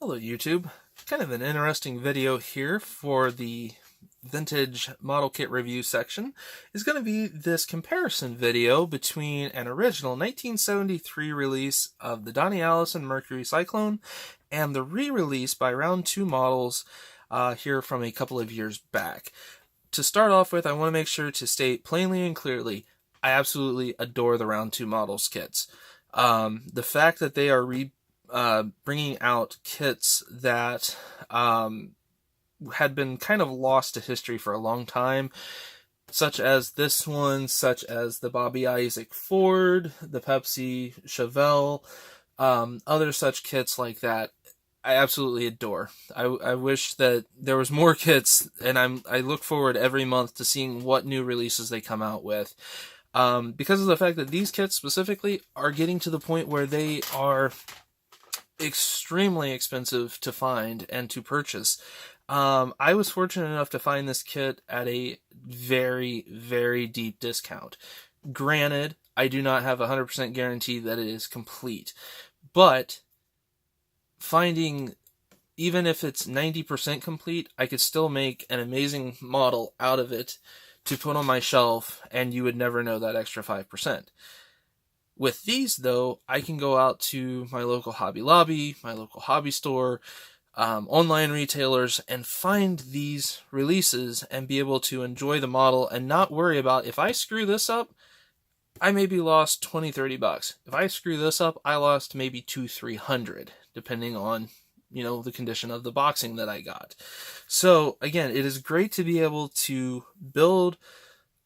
Hello YouTube. Kind of an interesting video here for the vintage model kit review section is going to be this comparison video between an original 1973 release of the Donnie Allison Mercury Cyclone and the re-release by Round 2 models here from a couple of years back. To start off with, I want to make sure to state plainly and clearly, I absolutely adore the Round 2 models kits. The fact that they are bringing out kits that had been kind of lost to history for a long time, such as this one, such as the Bobby Isaac Ford, the Pepsi Chevelle, other such kits like that, I absolutely adore. I wish that there was more kits, and I look forward every month to seeing what new releases they come out with. Because of the fact that these kits specifically are getting to the point where they are extremely expensive to find and to purchase. I was fortunate enough to find this kit at a very, very deep discount. Granted, I do not have a 100% guarantee that it is complete, but finding, even if it's 90% complete, I could still make an amazing model out of it to put on my shelf, and you would never know that extra 5%. With these, though, I can go out to my local Hobby Lobby, my local hobby store, online retailers, and find these releases and be able to enjoy the model and not worry about, if I screw this up, I maybe lost $20-$30. If I screw this up, I lost maybe $200-$300, depending on, the condition of the boxing that I got. So, again, it is great to be able to build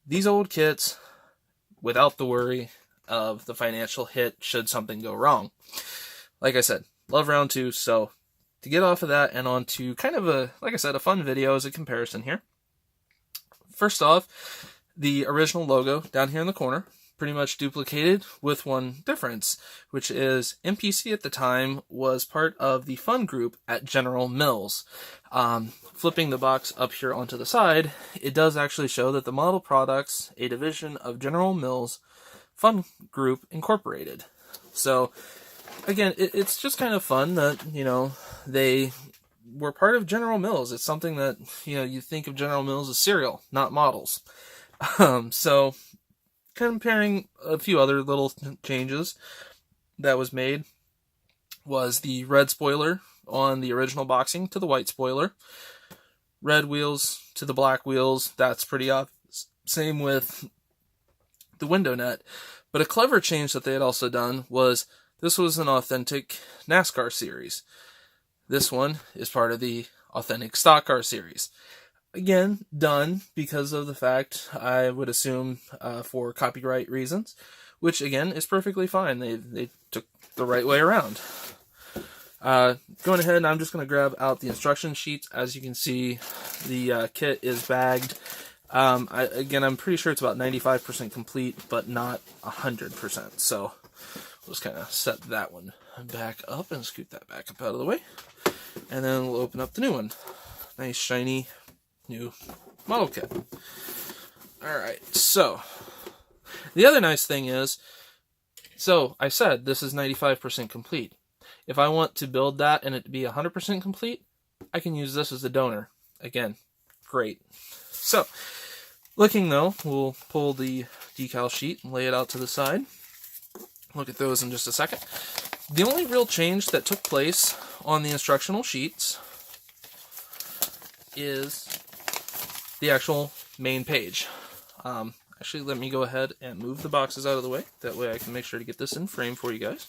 these old kits without the worry of the financial hit should something go wrong. Like I said, love Round 2, so to get off of that and on to kind of a fun video as a comparison here. First off, the original logo down here in the corner, pretty much duplicated with one difference, which is MPC at the time was part of the fun group at General Mills. Flipping the box up here onto the side, it does actually show that the model products, a division of General Mills Fun Group Incorporated. So again, it's just kind of fun that, they were part of General Mills. It's something that, you think of General Mills as cereal, not models. So comparing a few other little changes that was made was the red spoiler on the original boxing to the white spoiler. Red wheels to the black wheels, that's pretty obvious. Same with the window net. But a clever change that they had also done was this was an authentic NASCAR series. This one is part of the authentic stock car series. Again, done because of the fact, I would assume, for copyright reasons, which again is perfectly fine. They took the right way around. Going ahead, I'm just going to grab out the instruction sheets. As you can see, the kit is bagged. I'm pretty sure it's about 95% complete, but not 100%. So we'll just kind of set that one back up and scoot that back up out of the way. And then we'll open up the new one. Nice, shiny, new model kit. Alright, so the other nice thing is, so I said this is 95% complete. If I want to build that and it to be 100% complete, I can use this as a donor. Again, great. So, looking though, we'll pull the decal sheet and lay it out to the side. Look at those in just a second. The only real change that took place on the instructional sheets is the actual main page. Actually, let me go ahead and move the boxes out of the way. That way I can make sure to get this in frame for you guys.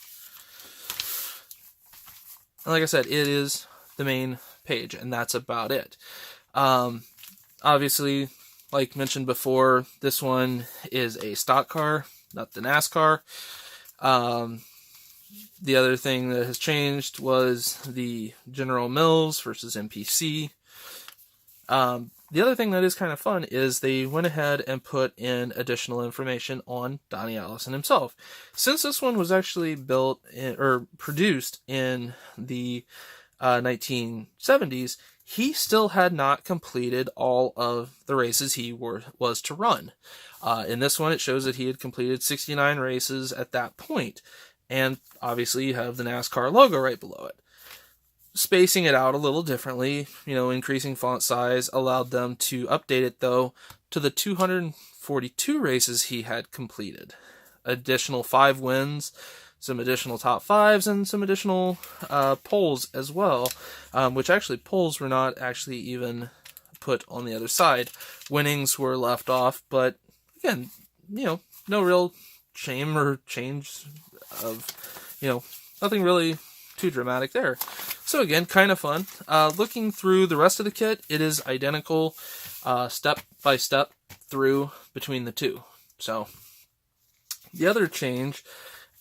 And like I said, it is the main page, and that's about it. Obviously, like mentioned before, this one is a stock car, not the NASCAR. The other thing that has changed was the General Mills versus MPC. The other thing that is kind of fun is they went ahead and put in additional information on Donnie Allison himself. Since this one was actually produced in the 1970s, he still had not completed all of the races he was to run. In this one, it shows that he had completed 69 races at that point. And obviously, you have the NASCAR logo right below it. spacing it out a little differently, increasing font size, allowed them to update it, though, to the 242 races he had completed. Additional 5 wins, some additional top 5s, and some additional poles as well, which actually poles were not actually even put on the other side. Winnings were left off, but again, no real shame or change of, nothing really too dramatic there. So again, kind of fun. Looking through the rest of the kit, it is identical step by step through between the two. So the other change,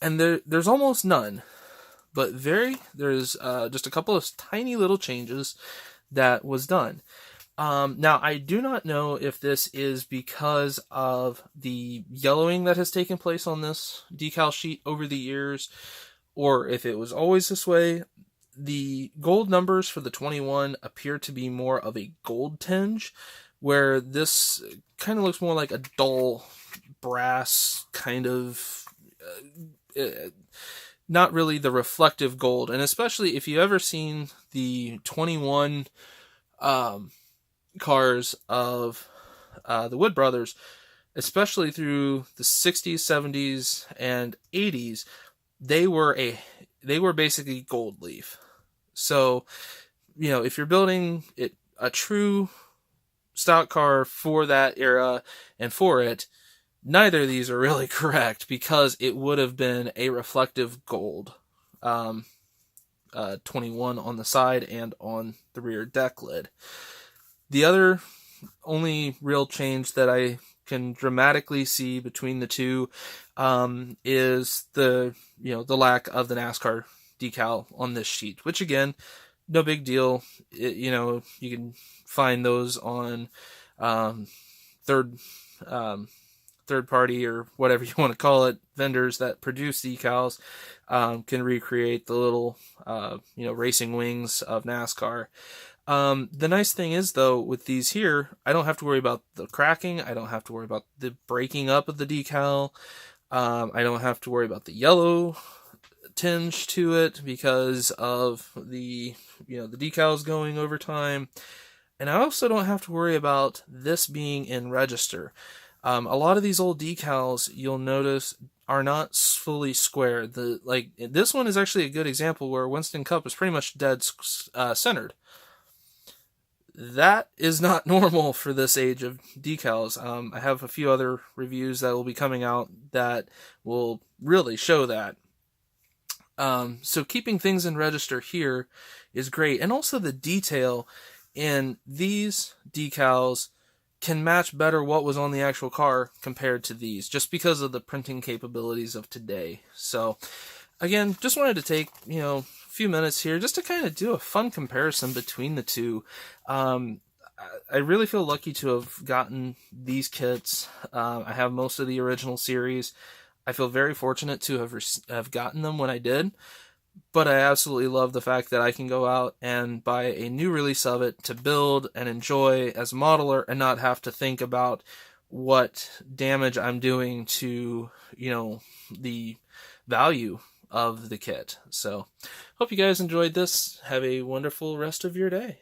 and there's almost none, but there's just a couple of tiny little changes that was done. Now, I do not know if this is because of the yellowing that has taken place on this decal sheet over the years, or if it was always this way. The gold numbers for the 21 appear to be more of a gold tinge, where this kind of looks more like a dull brass kind of, not really the reflective gold. And especially if you ever seen the 21 cars of the Wood Brothers, especially through the 60s, 70s, and 80s, they were basically gold leaf. So, if you're building a true stock car for that era and for it, neither of these are really correct, because it would have been a reflective gold 21 on the side and on the rear deck lid. The other only real change that I can dramatically see between the two is the lack of the NASCAR decal on this sheet, which again, no big deal. You can find those on third party, or whatever you want to call it, vendors that produce decals can recreate the little racing wings of NASCAR. The nice thing is, though, with these here, I don't have to worry about the cracking. I don't have to worry about the breaking up of the decal. I don't have to worry about the yellow tinge to it because of the decals going over time. And I also don't have to worry about this being in register. A lot of these old decals, you'll notice, are not fully square. This one is actually a good example where Winston Cup is pretty much dead centered. That is not normal for this age of decals. I have a few other reviews that will be coming out that will really show that. So keeping things in register here is great. And also the detail in these decals can match better what was on the actual car compared to these, just because of the printing capabilities of today. So again, just wanted to take, a few minutes here just to kind of do a fun comparison between the two. I really feel lucky to have gotten these kits. I have most of the original series. I feel very fortunate to have gotten them when I did, but I absolutely love the fact that I can go out and buy a new release of it to build and enjoy as a modeler and not have to think about what damage I'm doing to, the value of the kit. So, hope you guys enjoyed this. Have a wonderful rest of your day.